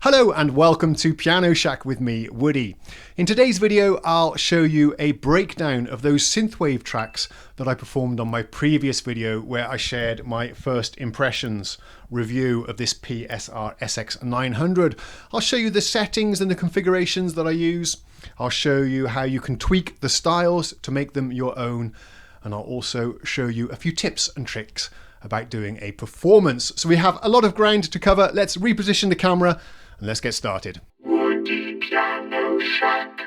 Hello and welcome to Piano Shack with me, Woody. In today's video, I'll show you a breakdown of those synthwave tracks that I performed on my previous video where I shared my first impressions review of this PSR SX900. I'll show you the settings and the configurations that I use. I'll show you how you can tweak the styles to make them your own. And I'll also show you a few tips and tricks about doing a performance. So we have a lot of ground to cover. Let's reposition the camera and let's get started. Woodypianoshack.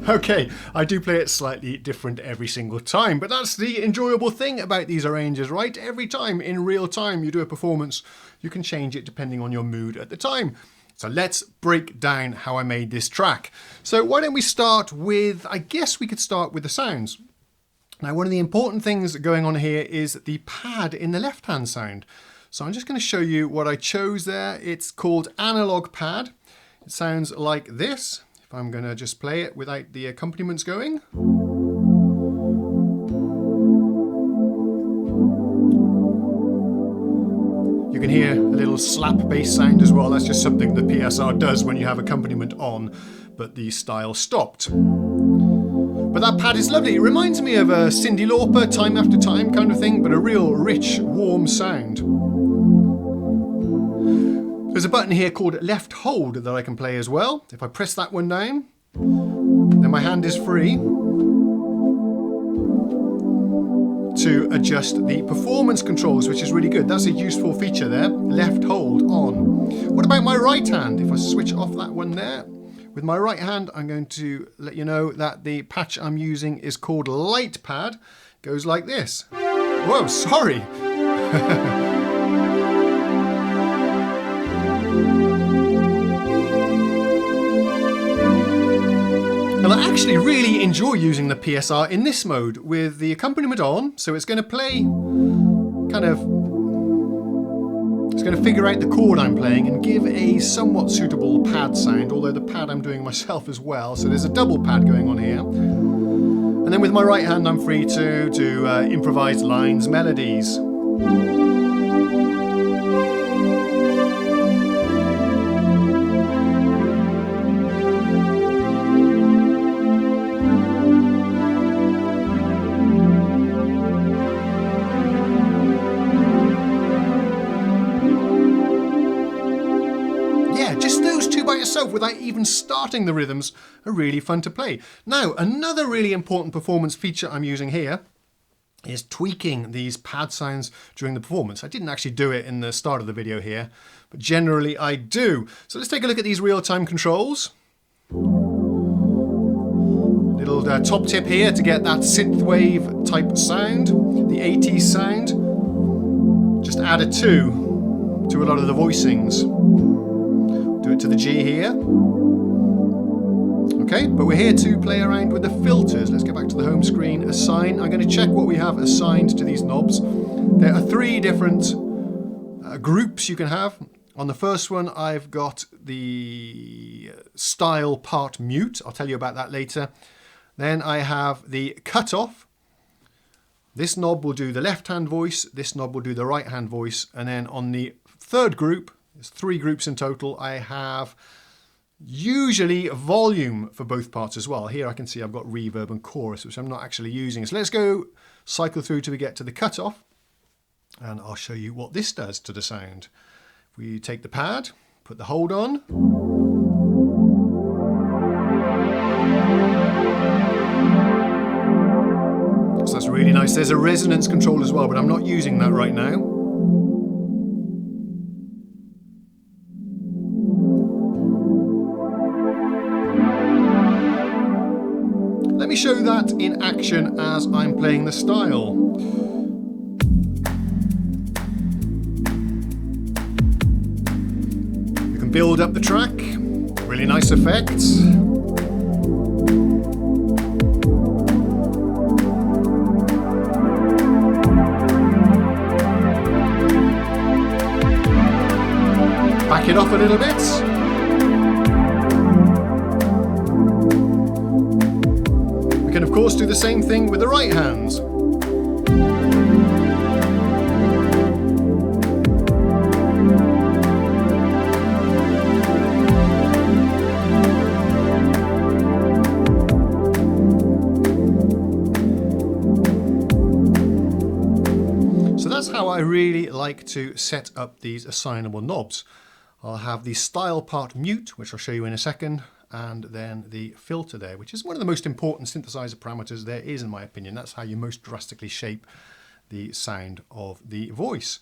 Okay, I do play it slightly different every single time, but that's the enjoyable thing about these arrangers, right? Every time in real time you do a performance, you can change it depending on your mood at the time. So let's break down how I made this track. So why don't we start with, I guess we could start with the sounds. Now, one of the important things going on here is the pad in the left-hand sound. So I'm just going to show you what I chose there. It's called Analog Pad. It sounds like this. I'm going to just play it without the accompaniments going. You can hear a little slap bass sound as well. That's just something the PSR does when you have accompaniment on, but the style stopped. But that pad is lovely. It reminds me of a Cyndi Lauper, Time After Time kind of thing, but a real rich, warm sound. There's a button here called left hold that I can play as well. If I press that one down, then my hand is free to adjust the performance controls, which is really good. That's a useful feature there, left hold on. What about my right hand? If I switch off that one there, with my right hand, I'm going to let you know that the patch I'm using is called Light Pad. It goes like this. Whoa, sorry. And I actually really enjoy using the PSR in this mode with the accompaniment on. So it's going to play it's going to figure out the chord I'm playing and give a somewhat suitable pad sound, although the pad I'm doing myself as well. So there's a double pad going on here. And then with my right hand, I'm free to do improvised lines, melodies. Without even starting the rhythms are really fun to play. Now, another really important performance feature I'm using here is tweaking these pad sounds during the performance. I didn't actually do it in the start of the video here, but generally I do. So let's take a look at these real-time controls. Little top tip here to get that synthwave type sound, the 80s sound. Just add a 2 to a lot of the voicings. Do it to the G here. Okay, but we're here to play around with the filters. Let's go back to the home screen. Assign. I'm going to check what we have assigned to these knobs. There are 3 different groups you can have. On the first one, I've got the style part mute. I'll tell you about that later. Then I have the cutoff. This knob will do the left-hand voice. This knob will do the right-hand voice. And then on the third group, there's 3 groups in total, I have usually volume for both parts as well. Here I can see I've got reverb and chorus, which I'm not actually using. So let's go cycle through till we get to the cutoff. And I'll show you what this does to the sound. If we take the pad, put the hold on. So that's really nice. There's a resonance control as well, but I'm not using that right now. Let me show that in action as I'm playing the style. You can build up the track, really nice effects. Back it off a little bit. We can of course do the same thing with the right hand. So that's how I really like to set up these assignable knobs. I'll have the style part mute, which I'll show you in a second, and then the filter there, which is one of the most important synthesizer parameters there is, in my opinion. That's how you most drastically shape the sound of the voice.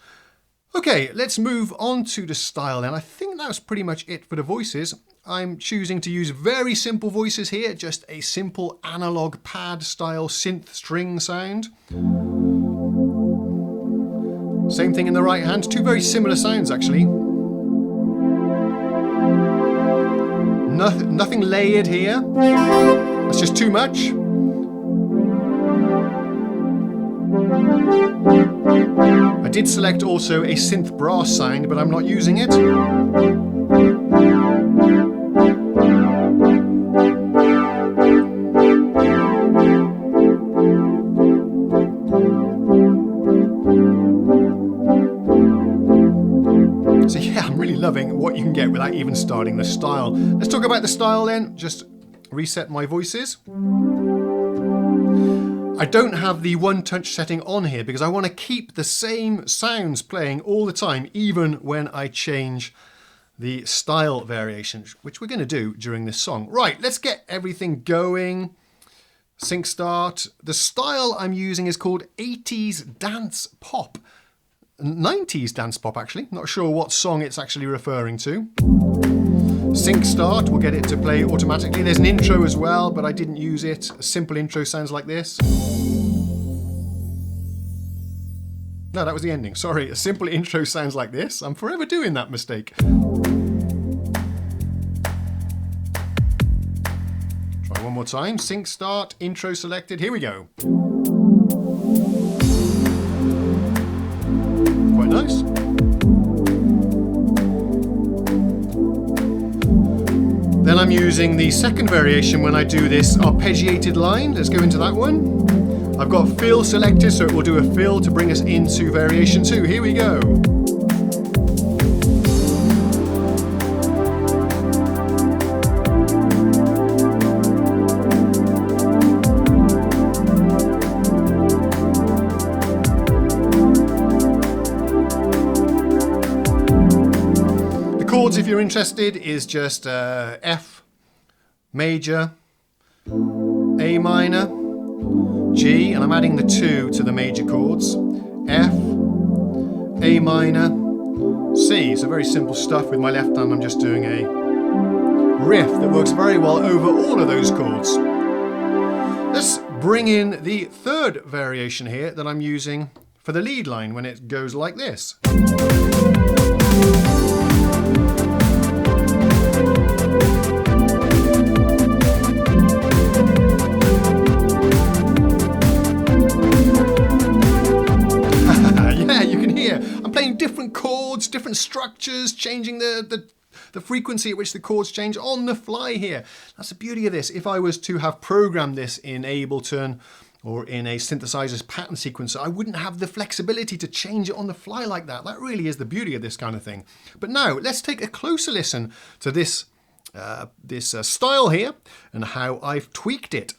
Okay, let's move on to the style then. I think that's pretty much it for the voices. I'm choosing to use very simple voices here, just a simple analog pad style synth string sound. Same thing in the right hand, two very similar sounds actually. Nothing layered here. That's just too much. I did select also a synth brass sound, but I'm not using it. So yeah, I'm really loving what you can get without even starting the style. Let's talk about the style then. Just reset my voices. I don't have the one touch setting on here because I want to keep the same sounds playing all the time, even when I change the style variation, which we're going to do during this song. Right, let's get everything going. Sync start. The style I'm using is called 80s dance pop. 90s dance pop actually, not sure what song it's actually referring to. Sync start, we'll get it to play automatically. There's an intro as well, but I didn't use it. A simple intro sounds like this. No, that was the ending, sorry. A simple intro sounds like this. I'm forever doing that mistake. Try one more time. Sync start, intro selected, here we go. Nice. Then I'm using the second variation when I do this arpeggiated line. Let's go into that one. I've got fill selected, so it will do a fill to bring us into variation 2. Here we go. If you're interested, is just F major, A minor, G, and I'm adding the 2 to the major chords, F, A minor, C. So very simple stuff. With my left hand I'm just doing a riff that works very well over all of those chords. Let's bring in the third variation here that I'm using for the lead line when it goes like this. Different chords, different structures, changing the frequency at which the chords change on the fly here. That's the beauty of this. If I was to have programmed this in Ableton or in a synthesizer's pattern sequencer, I wouldn't have the flexibility to change it on the fly like that. That really is the beauty of this kind of thing. But now let's take a closer listen to this style here and how I've tweaked it.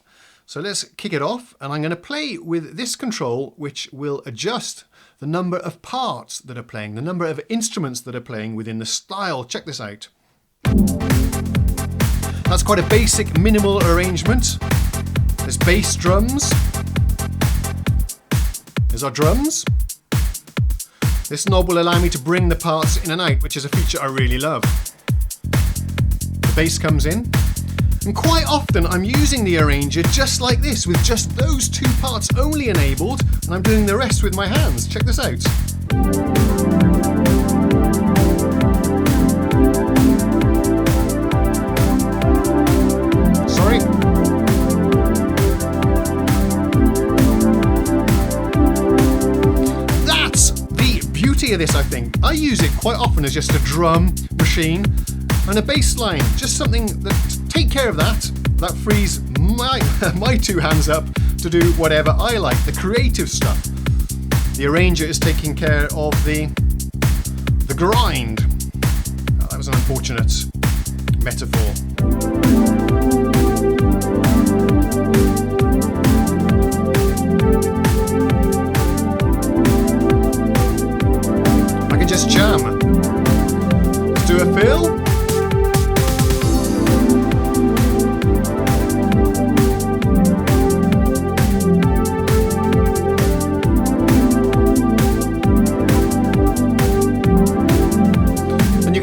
So let's kick it off, and I'm going to play with this control, which will adjust the number of parts that are playing, the number of instruments that are playing within the style. Check this out. That's quite a basic minimal arrangement. There's bass drums. There's our drums. This knob will allow me to bring the parts in and out, which is a feature I really love. The bass comes in. And quite often I'm using the arranger just like this, with just those two parts only enabled, and I'm doing the rest with my hands. Check this out. Sorry. That's the beauty of this, I think. I use it quite often as just a drum machine and a bass line, just something that take care of that. That frees my two hands up to do whatever I like, the creative stuff. The arranger is taking care of the grind. Oh, that was an unfortunate metaphor. I can just jam. Let's do a fill.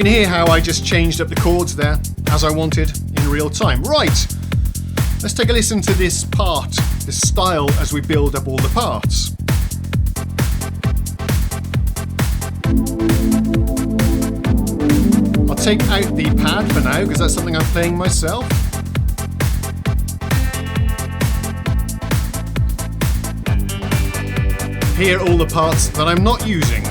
Hear how I just changed up the chords there as I wanted in real time. Right, let's take a listen to this part, this style, as we build up all the parts. I'll take out the pad for now because that's something I'm playing myself. Here are all the parts that I'm not using.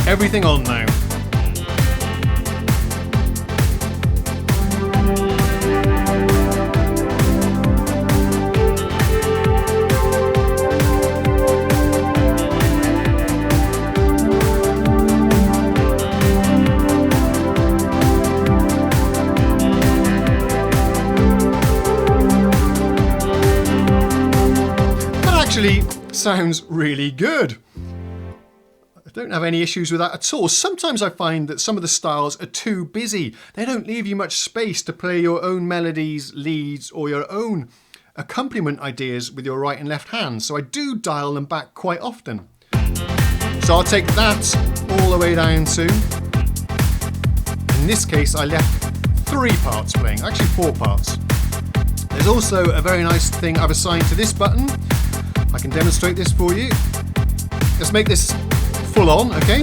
Everything on now. That actually sounds really good. I don't have any issues with that at all. Sometimes I find that some of the styles are too busy. They don't leave you much space to play your own melodies, leads, or your own accompaniment ideas with your right and left hands. So I do dial them back quite often. So I'll take that all the way down to, in this case, I left 3 parts playing, actually 4 parts. There's also a very nice thing I've assigned to this button. I can demonstrate this for you. Let's make this full on, okay?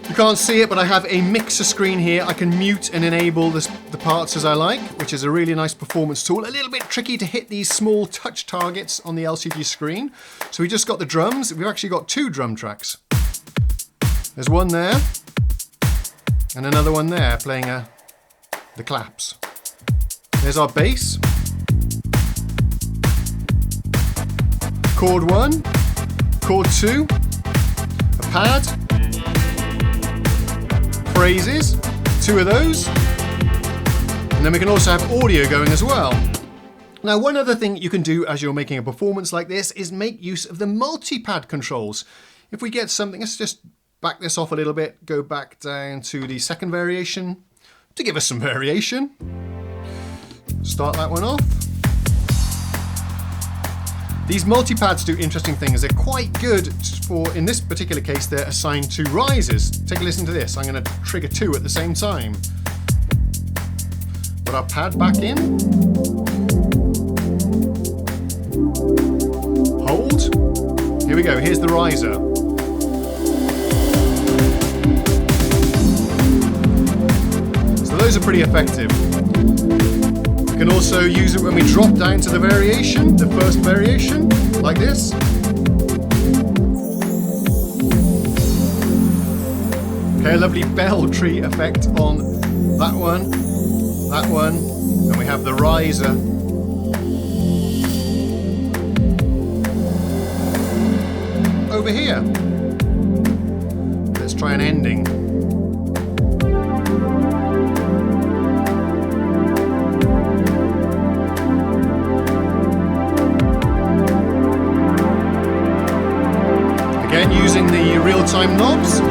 You can't see it, but I have a mixer screen here. I can mute and enable the parts as I like, which is a really nice performance tool. A little bit tricky to hit these small touch targets on the LCD screen. So we just got the drums. We've actually got 2 drum tracks. There's one there, and another one there playing the claps. There's our bass. Chord 1, chord 2, a pad, phrases, 2 of those, and then we can also have audio going as well. Now, one other thing you can do as you're making a performance like this is make use of the multipad controls. If we get something, let's just back this off a little bit, go back down to the second variation to give us some variation. Start that one off. These multipads do interesting things. They're quite good for, in this particular case, they're assigned to rises. Take a listen to this. I'm going to trigger 2 at the same time. Put our pad back in. Hold. Here we go. Here's the riser. So those are pretty effective. You can also use it when we drop down to the variation, the first variation, like this. Okay, a lovely bell tree effect on that one, and we have the riser. Over here. Let's try an ending. real-time knobs.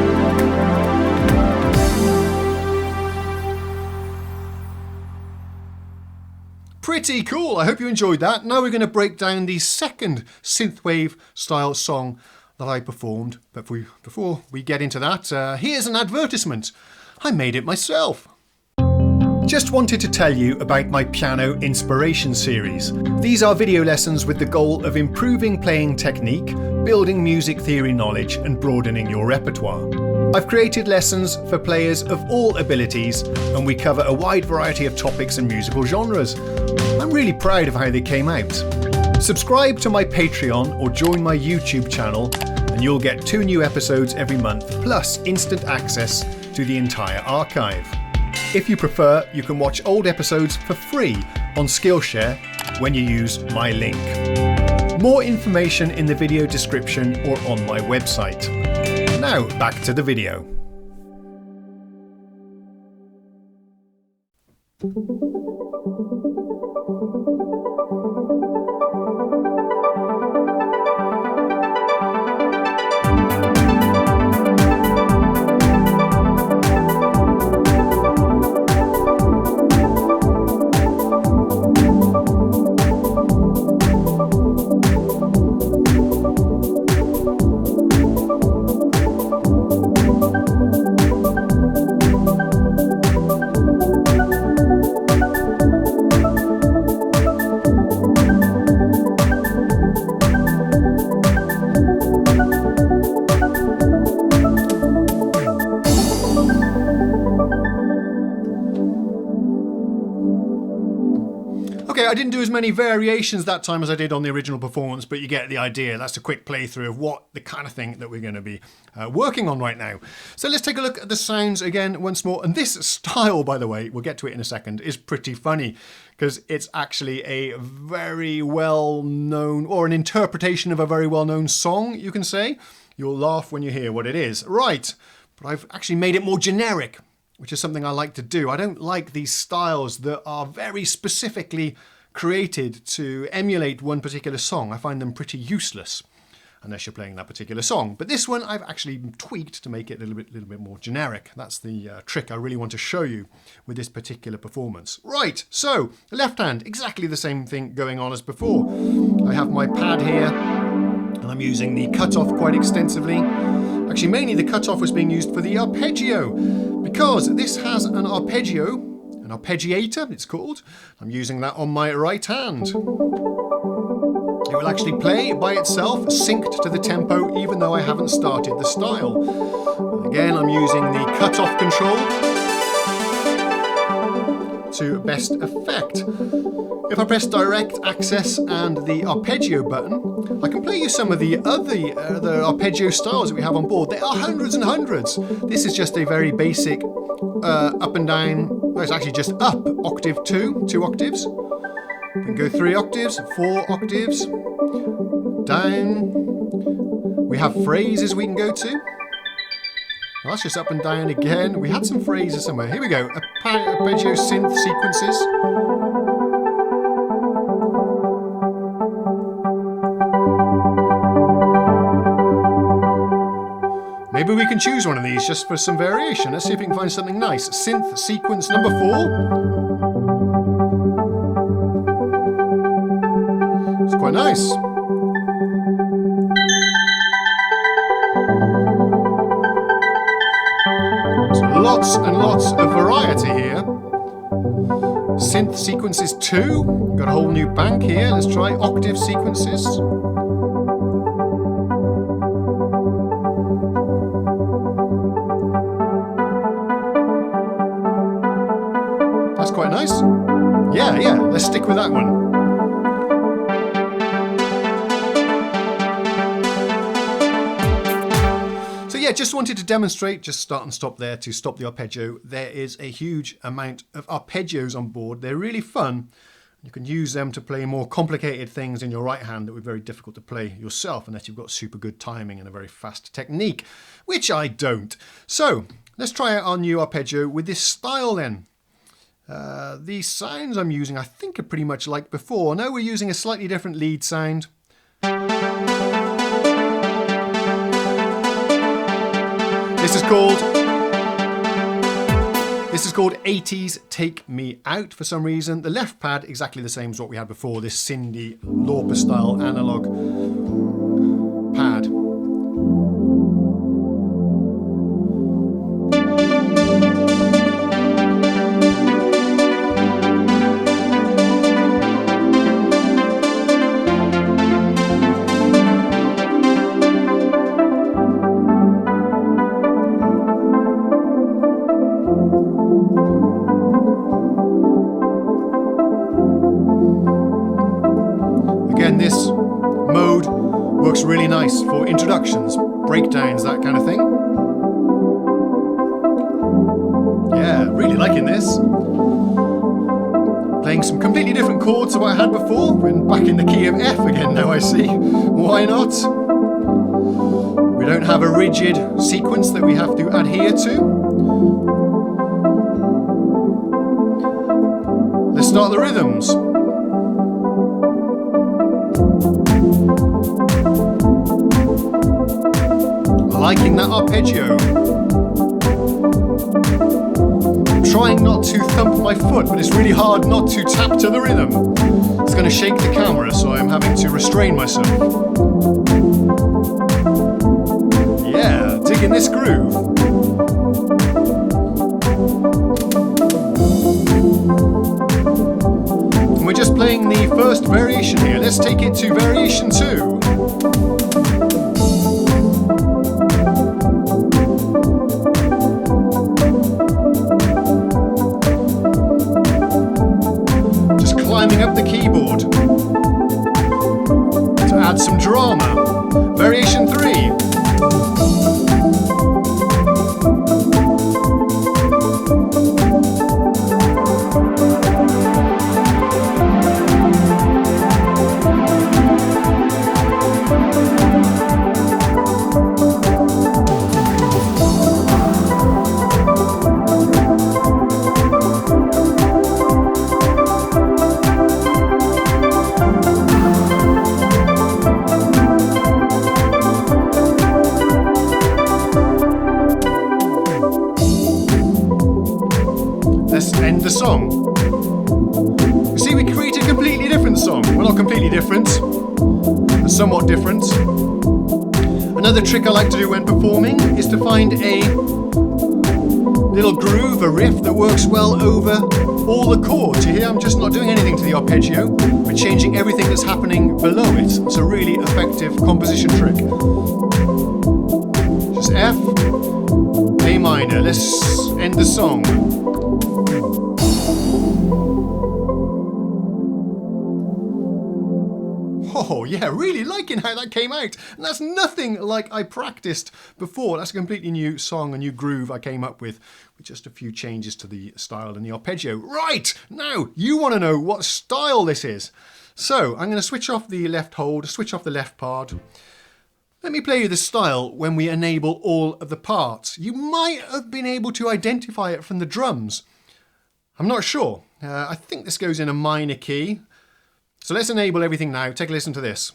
Pretty cool. I hope you enjoyed that. Now we're going to break down the second synthwave style song that I performed. But before we get into that, here's an advertisement. I made it myself. Just wanted to tell you about my piano inspiration series. These are video lessons with the goal of improving playing technique, building music theory knowledge, and broadening your repertoire. I've created lessons for players of all abilities, and we cover a wide variety of topics and musical genres. I'm really proud of how they came out. Subscribe to my Patreon or join my YouTube channel, and you'll get 2 new episodes every month, plus instant access to the entire archive. If you prefer, you can watch old episodes for free on Skillshare when you use my link. More information in the video description or on my website. Now back to the video. Okay, I didn't do as many variations that time as I did on the original performance, but you get the idea. That's a quick playthrough of what the kind of thing that we're going to be working on right now. So let's take a look at the sounds again once more. And this style, by the way, we'll get to it in a second, is pretty funny because it's actually a very well-known, or an interpretation of a very well-known song, you can say. You'll laugh when you hear what it is. Right, but I've actually made it more generic, which is something I like to do. I don't like these styles that are very specifically created to emulate one particular song. I find them pretty useless unless you're playing that particular song. But this one I've actually tweaked to make it a little bit more generic. That's the trick I really want to show you with this particular performance. Right, so left hand, exactly the same thing going on as before. I have my pad here and I'm using the Cutoff quite extensively. Actually, mainly the Cutoff was being used for the arpeggio, because this has an arpeggio, an arpeggiator it's called. I'm using that on my right hand. It will actually play by itself, synced to the tempo, even though I haven't started the style. And again, I'm using the Cutoff control to best effect. If I press direct access and the arpeggio button, I can play you some of the other arpeggio styles that we have on board. There are hundreds and hundreds. This is just a very basic up and down, well, it's actually just up octave 2 octaves. We can go 3 octaves, 4 octaves, down. We have phrases we can go to. Well, that's just up and down again. We had some phrases somewhere. Here we go. Arpeggio synth sequences. Maybe we can choose one of these just for some variation. Let's see if we can find something nice. Synth sequence number 4. It's quite nice. Lots and lots of variety here. Synth sequences 2. We've got a whole new bank here. Let's try octave sequences. That's quite nice. Yeah, let's stick with that one. Yeah, just wanted to demonstrate, just start and stop there to stop the arpeggio. There is a huge amount of arpeggios on board. They're really fun. You can use them to play more complicated things in your right hand that would be very difficult to play yourself unless you've got super good timing and a very fast technique, which I don't. So let's try out our new arpeggio with this style then. These sounds I'm using I think are pretty much like before. Now we're using a slightly different lead sound. This is called 80s Take Me Out for some reason. The left pad exactly the same as what we had before, this Cindy Lauper style analog pad. Again, this mode works really nice for introductions, breakdowns, that kind of thing. Yeah, really liking this. Playing some completely different chords to what I had before. We're back in the key of F again now, I see. Why not? We don't have a rigid sequence that we have to adhere to. Let's start the rhythms. Liking that arpeggio. I'm trying not to thump my foot, but it's really hard not to tap to the rhythm. It's going to shake the camera, so I'm having to restrain myself. Yeah, digging this groove. And we're just playing the first variation here. Let's take it to variation 2. Climbing up the keyboard to add some drama. Variation 3. Let's end the song. You see, we created a completely different song. Well, not completely different, but somewhat different. Another trick I like to do when performing is to find a little groove, a riff that works well over all the chords. You hear, I'm just not doing anything to the arpeggio. We're changing everything that's happening below it. It's a really effective composition trick. Just F, A minor. Let's end the song. Oh yeah, really liking how that came out. And that's nothing like I practiced before. That's a completely new song, a new groove I came up with just a few changes to the style and the arpeggio. Right, now you want to know what style this is. So I'm going to switch off the left hold, switch off the left part. Let me play you the style when we enable all of the parts. You might have been able to identify it from the drums. I'm not sure. I think this goes in a minor key. So let's enable everything now. Take a listen to this.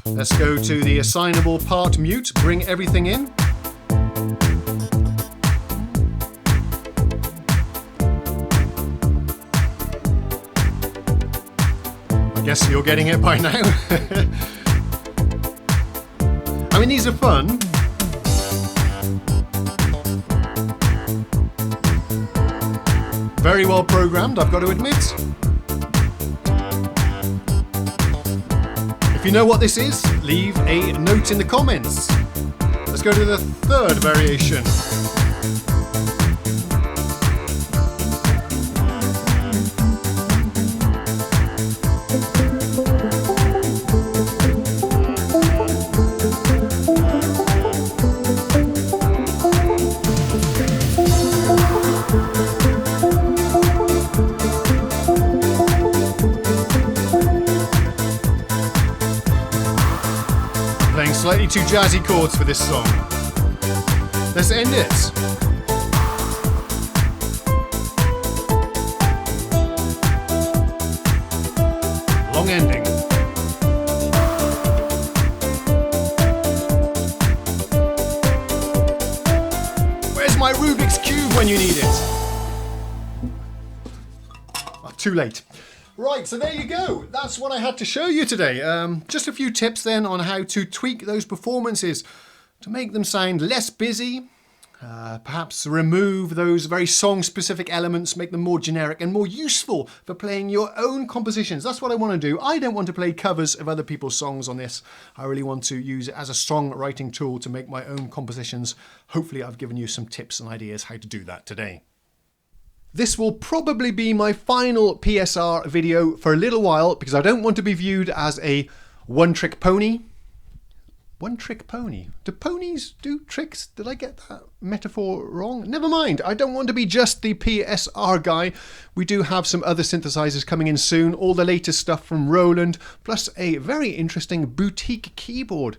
Let's go to the assignable part mute, bring everything in. I guess you're getting it by now. I mean, these are fun. Very well programmed, I've got to admit. If you know what this is, leave a note in the comments. Let's go to the third variation. Playing slightly too jazzy chords for this song. Let's end it. Long ending. my Rubik's Cube when you need it. Oh, too late. Right, so there you go. That's what I had to show you today. Just a few tips then on how to tweak those performances to make them sound less busy. Perhaps remove those very song-specific elements, make them more generic and more useful for playing your own compositions. That's what I want to do. I don't want to play covers of other people's songs on this. I really want to use it as a songwriting tool to make my own compositions. Hopefully I've given you some tips and ideas how to do that today. This will probably be my final PSR video for a little while because I don't want to be viewed as a one-trick pony. One-trick pony. Do ponies do tricks? Did I get that metaphor wrong? Never mind. I don't want to be just the PSR guy. We do have some other synthesizers coming in soon. All the latest stuff from Roland, plus a very interesting boutique keyboard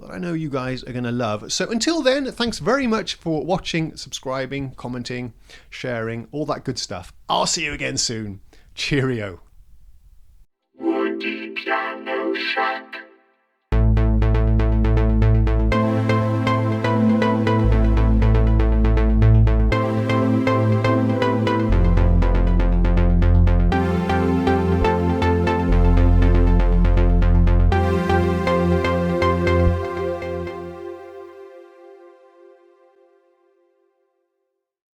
that I know you guys are going to love. So until then, thanks very much for watching, subscribing, commenting, sharing, all that good stuff. I'll see you again soon. Cheerio. Woodypianoshack.